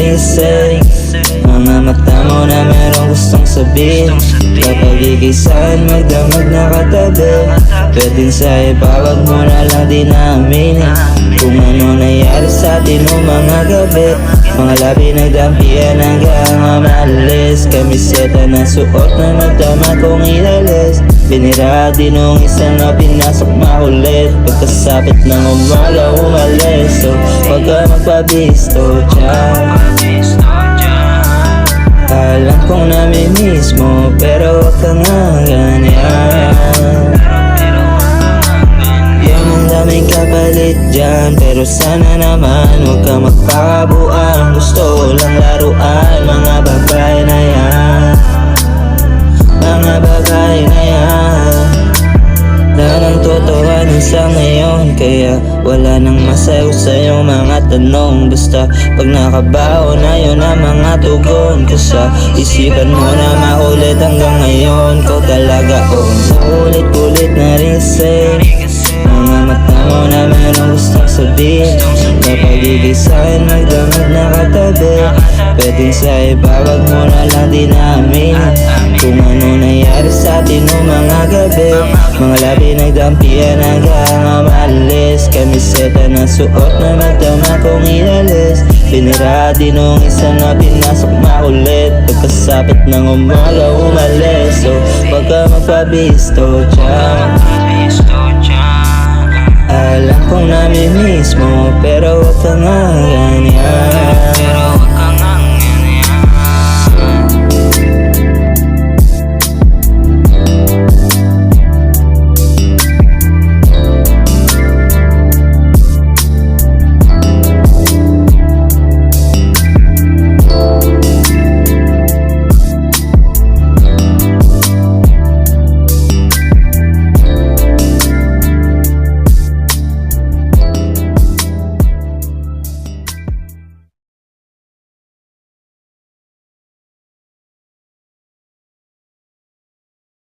narisay. Mga mata mo na merong gustong sabihin. Kapag ika'y saan magdamag nakatabi, pwedeng sa iba wag mo na lang din aminin kung ano nangyari sa atin noong mga gabi. Mga labi nagdampian hanggang umalis. Kamiseta na suot na nagdama kong ilalis. Binira din nung isang na pinasok makulit. Pagkasapit ng umaga umalis. So wag ka magpabisto dyan. Alam kong namimiss mo pero wag ka nga ganyan. Yung ang daming kapalit dyan, pero sana naman wag ka magpakabuan. Gusto ko lang laruan, mga babae na yan. Mga babae na yan lang totohanin sa ngayon, kaya wala nang masayaw sa'yo mga tanong. Basta pag nakabaon na yun ang mga tugon ko sa isipan mo na maulit hanggang ngayon. Ko talaga ulit-ulit na rin sa'yo. Mga mata mo na merong gustong sabihin. Kapag igisahin magdamag nakatabi, pwedeng sa iba wag mo na lang din aminin kung ano nangyari sa atin noong mga gabi. Mga labi nagdampian hanggang umalis. Kamiseta na suot na nagdama kong ilalis. Binira din nung isang na pinasok makulit. Pagkasapit ng umaga umalis. So wag ka magpabisto dyan. Alam kong namimiss mo pero wag ka nga ganyan.